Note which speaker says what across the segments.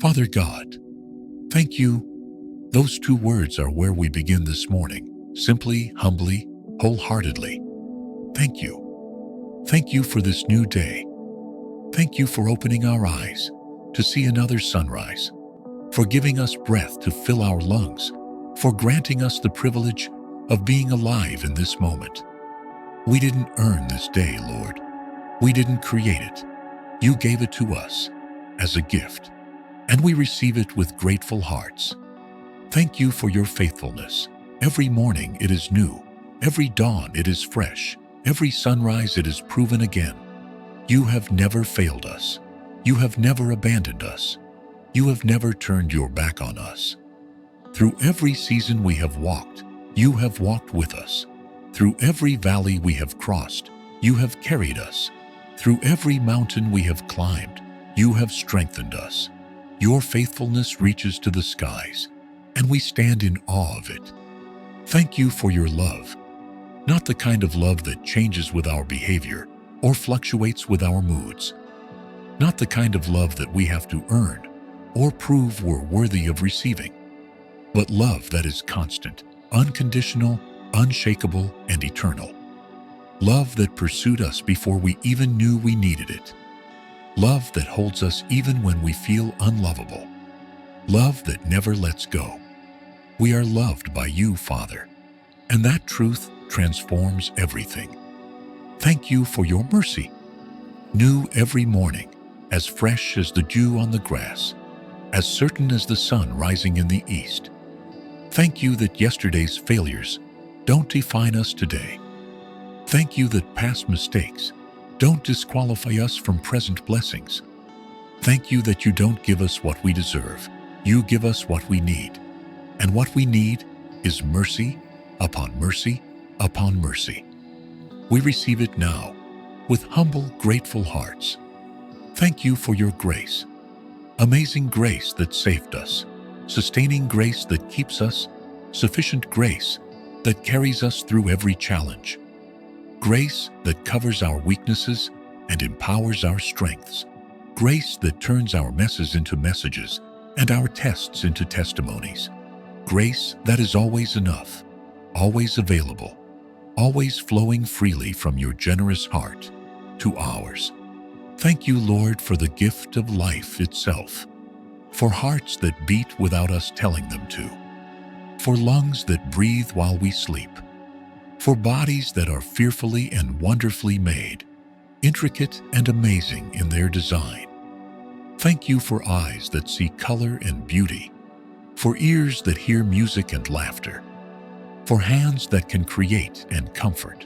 Speaker 1: Father God, thank you. Those two words are where we begin this morning, simply, humbly, wholeheartedly. Thank you. Thank you for this new day. Thank you for opening our eyes to see another sunrise, for giving us breath to fill our lungs, for granting us the privilege of being alive in this moment. We didn't earn this day, Lord. We didn't create it. You gave it to us as a gift, and we receive it with grateful hearts. Thank you for your faithfulness. Every morning it is new. Every dawn it is fresh. Every sunrise it is proven again. You have never failed us. You have never abandoned us. You have never turned your back on us. Through every season we have walked, you have walked with us. Through every valley we have crossed, you have carried us. Through every mountain we have climbed, you have strengthened us. Your faithfulness reaches to the skies, and we stand in awe of it. Thank you for your love, not the kind of love that changes with our behavior or fluctuates with our moods, not the kind of love that we have to earn or prove we're worthy of receiving, but love that is constant, unconditional, unshakable, and eternal. Love that pursued us before we even knew we needed it. Love that holds us even when we feel unlovable. Love that never lets go. We are loved by you, Father, and that truth transforms everything. Thank you for your mercy, new every morning, as fresh as the dew on the grass, as certain as the sun rising in the east. Thank you that yesterday's failures don't define us today. Thank you that past mistakes don't disqualify us from present blessings. Thank you that you don't give us what we deserve. You give us what we need. And what we need is mercy upon mercy upon mercy. We receive it now with humble, grateful hearts. Thank you for your grace, amazing grace that saved us, sustaining grace that keeps us, sufficient grace that carries us through every challenge, grace that covers our weaknesses and empowers our strengths, grace that turns our messes into messages and our tests into testimonies, grace that is always enough, always available, always flowing freely from your generous heart to ours. Thank you, Lord, for the gift of life itself, for hearts that beat without us telling them to, for lungs that breathe while we sleep, for bodies that are fearfully and wonderfully made, intricate and amazing in their design. Thank you for eyes that see color and beauty, for ears that hear music and laughter, for hands that can create and comfort,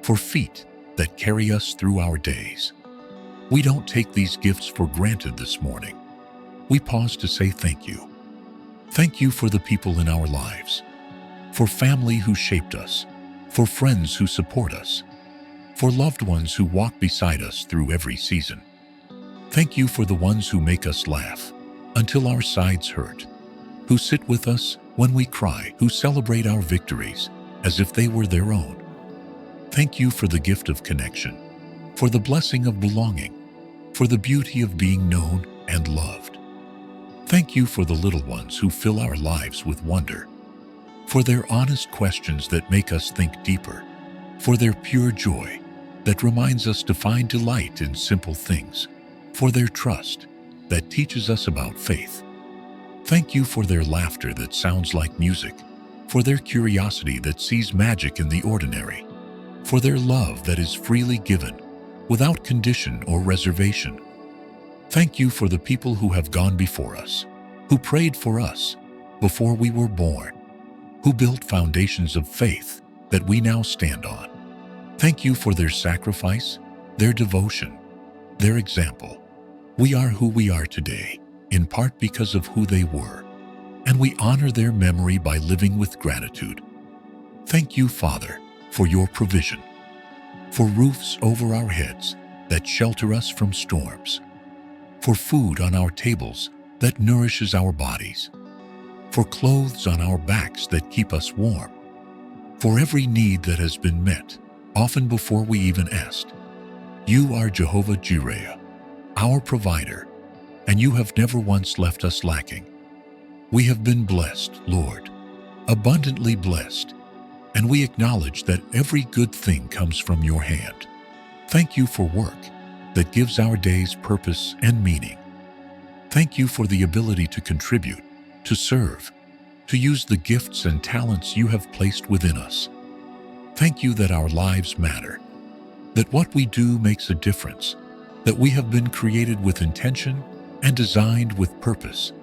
Speaker 1: for feet that carry us through our days. We don't take these gifts for granted this morning. We pause to say thank you. Thank you for the people in our lives, for family who shaped us, for friends who support us, for loved ones who walk beside us through every season. Thank you for the ones who make us laugh until our sides hurt, who sit with us when we cry, who celebrate our victories as if they were their own. Thank you for the gift of connection, for the blessing of belonging, for the beauty of being known and loved. Thank you for the little ones who fill our lives with wonder, for their honest questions that make us think deeper, for their pure joy that reminds us to find delight in simple things, for their trust that teaches us about faith. Thank you for their laughter that sounds like music, for their curiosity that sees magic in the ordinary, for their love that is freely given, without condition or reservation. Thank you for the people who have gone before us, who prayed for us before we were born, who built foundations of faith that we now stand on. Thank you for their sacrifice, their devotion, their example. We are who we are today, in part because of who they were, and we honor their memory by living with gratitude. Thank you, Father, for your provision, for roofs over our heads that shelter us from storms, for food on our tables that nourishes our bodies, for clothes on our backs that keep us warm, for every need that has been met, often before we even asked. You are Jehovah Jireh, our provider, and you have never once left us lacking. We have been blessed, Lord, abundantly blessed, and we acknowledge that every good thing comes from your hand. Thank you for work that gives our days purpose and meaning. Thank you for the ability to contribute, to serve, to use the gifts and talents you have placed within us. Thank you that our lives matter, that what we do makes a difference, that we have been created with intention and designed with purpose.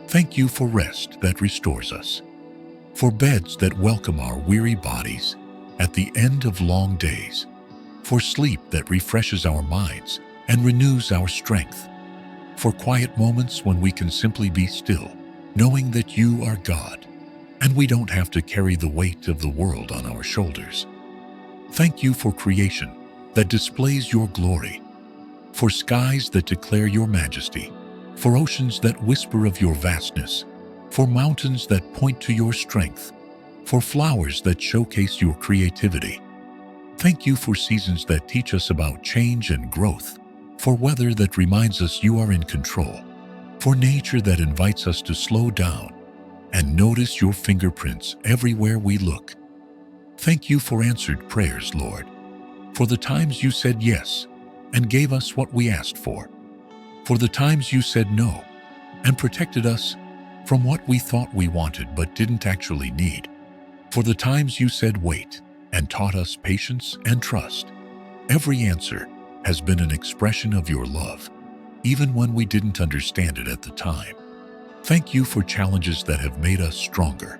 Speaker 1: Thank you for rest that restores us, for beds that welcome our weary bodies at the end of long days, for sleep that refreshes our minds and renews our strength, for quiet moments when we can simply be still, knowing that you are God, and we don't have to carry the weight of the world on our shoulders. Thank you for creation that displays your glory, for skies that declare your majesty, for oceans that whisper of your vastness, for mountains that point to your strength, for flowers that showcase your creativity. Thank you for seasons that teach us about change and growth, for weather that reminds us you are in control, for nature that invites us to slow down and notice your fingerprints everywhere we look. Thank you for answered prayers, Lord, for the times you said yes and gave us what we asked for the times you said no and protected us from what we thought we wanted but didn't actually need, for the times you said wait and taught us patience and trust. Every answer has been an expression of your love, even when we didn't understand it at the time. Thank you for challenges that have made us stronger.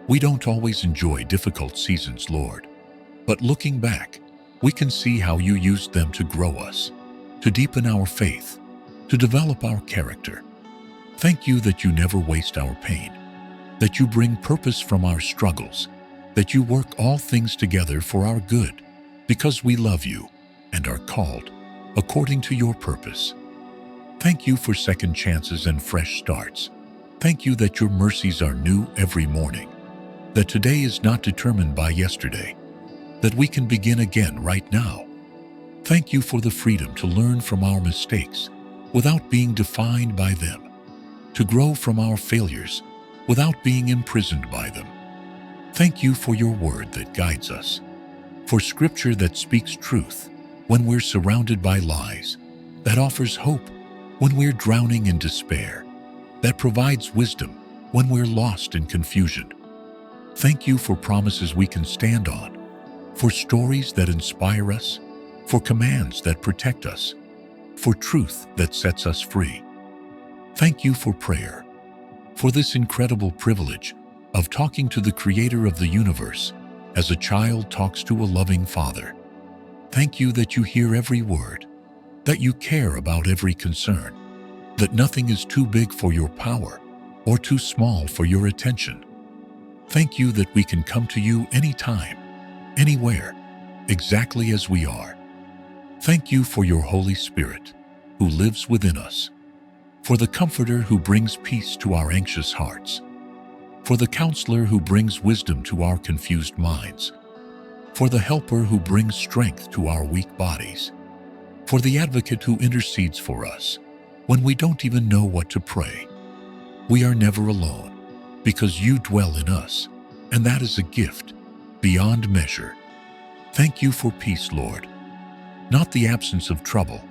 Speaker 1: We don't always enjoy difficult seasons, Lord, but looking back, we can see how you used them to grow us, to deepen our faith, to develop our character. Thank you that you never waste our pain, that you bring purpose from our struggles, that you work all things together for our good, because we love you and are called according to your purpose. Thank you for second chances and fresh starts. Thank you that your mercies are new every morning, that today is not determined by yesterday, that we can begin again right now. Thank you for the freedom to learn from our mistakes without being defined by them, to grow from our failures without being imprisoned by them. Thank you for your word that guides us, for scripture that speaks truth when we're surrounded by lies, that offers hope when we're drowning in despair, that provides wisdom when we're lost in confusion. Thank you for promises we can stand on, for stories that inspire us, for commands that protect us, for truth that sets us free. Thank you for prayer, for this incredible privilege of talking to the Creator of the universe as a child talks to a loving Father. Thank you that you hear every word, that you care about every concern, that nothing is too big for your power or too small for your attention. Thank you that we can come to you anytime, anywhere, exactly as we are. Thank you for your Holy Spirit, who lives within us, for the Comforter who brings peace to our anxious hearts, for the Counselor who brings wisdom to our confused minds, for the Helper who brings strength to our weak bodies, for the Advocate who intercedes for us when we don't even know what to pray. We are never alone, because you dwell in us, and that is a gift beyond measure. Thank you for peace, Lord, not the absence of trouble,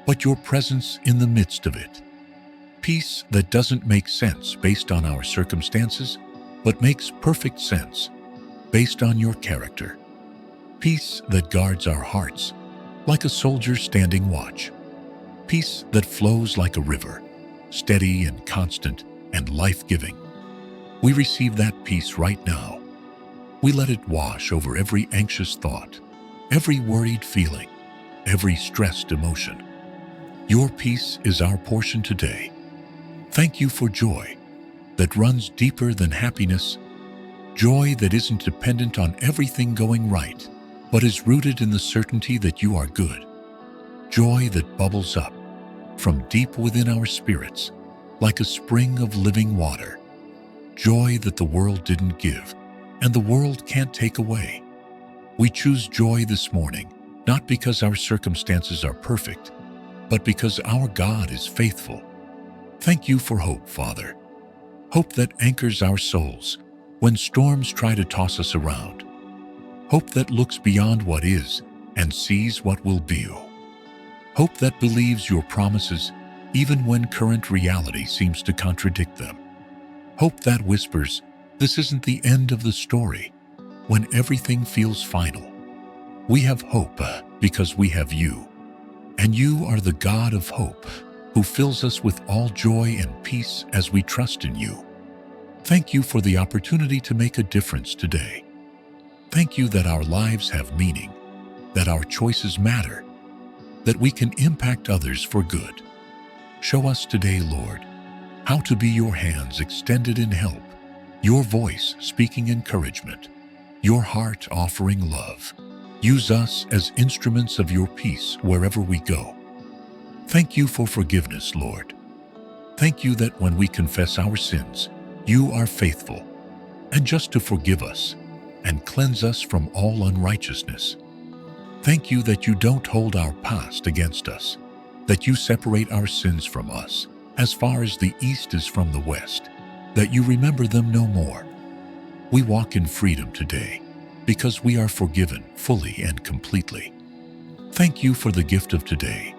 Speaker 1: but your presence in the midst of it. Peace that doesn't make sense based on our circumstances, but makes perfect sense based on your character. Peace that guards our hearts like a soldier standing watch. Peace that flows like a river, steady and constant and life-giving. We receive that peace right now. We let it wash over every anxious thought, every worried feeling, every stressed emotion. Your peace is our portion today. Thank you for joy that runs deeper than happiness, joy that isn't dependent on everything going right, but is rooted in the certainty that you are good, joy that bubbles up from deep within our spirits like a spring of living water, joy that the world didn't give and the world can't take away. We choose joy this morning, not because our circumstances are perfect, but because our God is faithful Thank you for hope, Father. Hope that anchors our souls when storms try to toss us around. Hope that looks beyond what is and sees what will be. Hope that believes your promises even when current reality seems to contradict them. Hope that whispers, "This isn't the end of the story," when everything feels final. We have hope because we have you, and you are the God of hope who fills us with all joy and peace as we trust in you. Thank you for the opportunity to make a difference today. Thank you that our lives have meaning, that our choices matter, that we can impact others for good. Show us today, Lord, how to be your hands extended in help, your voice speaking encouragement, your heart offering love. Use us as instruments of your peace wherever we go. Thank you for forgiveness, Lord. Thank you that when we confess our sins, you are faithful and just to forgive us and cleanse us from all unrighteousness. Thank you that you don't hold our past against us, that you separate our sins from us as far as the east is from the west, that you remember them no more. We walk in freedom today because we are forgiven fully and completely. Thank you for the gift of today,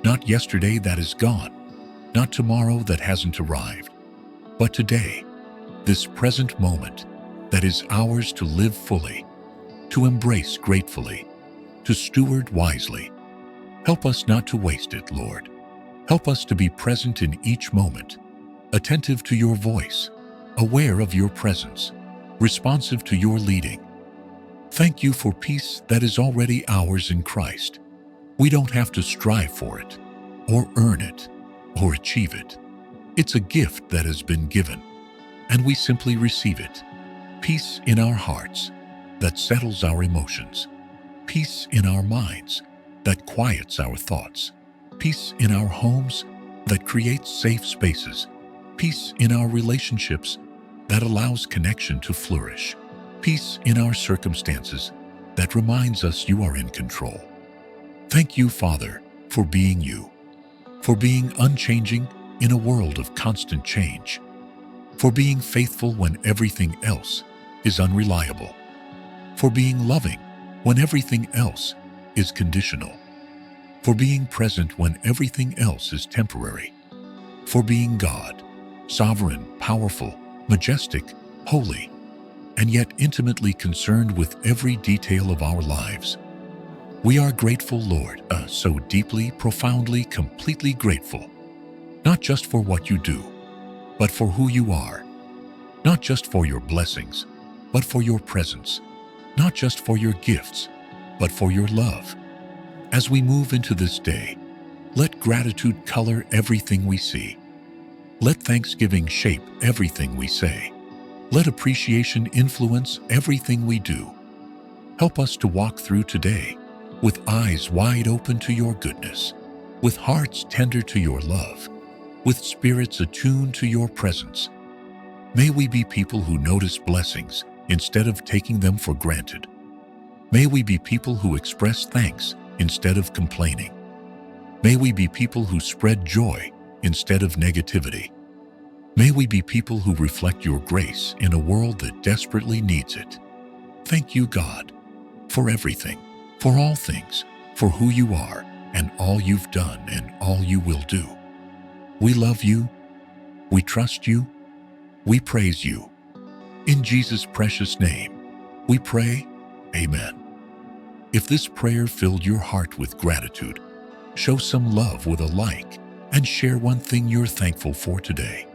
Speaker 1: not yesterday that is gone, not tomorrow that hasn't arrived, but today, this present moment that is ours to live fully, to embrace gratefully, to steward wisely. Help us not to waste it, Lord. Help us to be present in each moment, attentive to your voice, aware of your presence, responsive to your leading. Thank you for peace that is already ours in Christ. We don't have to strive for it, or earn it, or achieve it. It's a gift that has been given, and we simply receive it. Peace in our hearts that settles our emotions. Peace in our minds that quiets our thoughts. Peace in our homes that creates safe spaces. Peace in our relationships that allows connection to flourish. Peace in our circumstances that reminds us you are in control. Thank you, Father, for being you, for being unchanging in a world of constant change, for being faithful when everything else is unreliable, for being loving when everything else is conditional, for being present when everything else is temporary, for being God, sovereign, powerful, majestic, holy, and yet intimately concerned with every detail of our lives. We are grateful, Lord, so deeply, profoundly, completely grateful, not just for what you do, but for who you are, not just for your blessings, but for your presence, not just for your gifts, but for your love. As we move into this day, let gratitude color everything we see. Let thanksgiving shape everything we say. Let appreciation influence everything we do. Help us to walk through today with eyes wide open to your goodness, with hearts tender to your love, with spirits attuned to your presence. May we be people who notice blessings instead of taking them for granted. May we be people who express thanks instead of complaining. May we be people who spread joy instead of negativity. May we be people who reflect your grace in a world that desperately needs it. Thank you, God, for everything, for all things, for who you are and all you've done and all you will do. We love you, we trust you, we praise you. In Jesus' precious name, we pray, Amen. If this prayer filled your heart with gratitude, show some love with a like and share one thing you're thankful for today.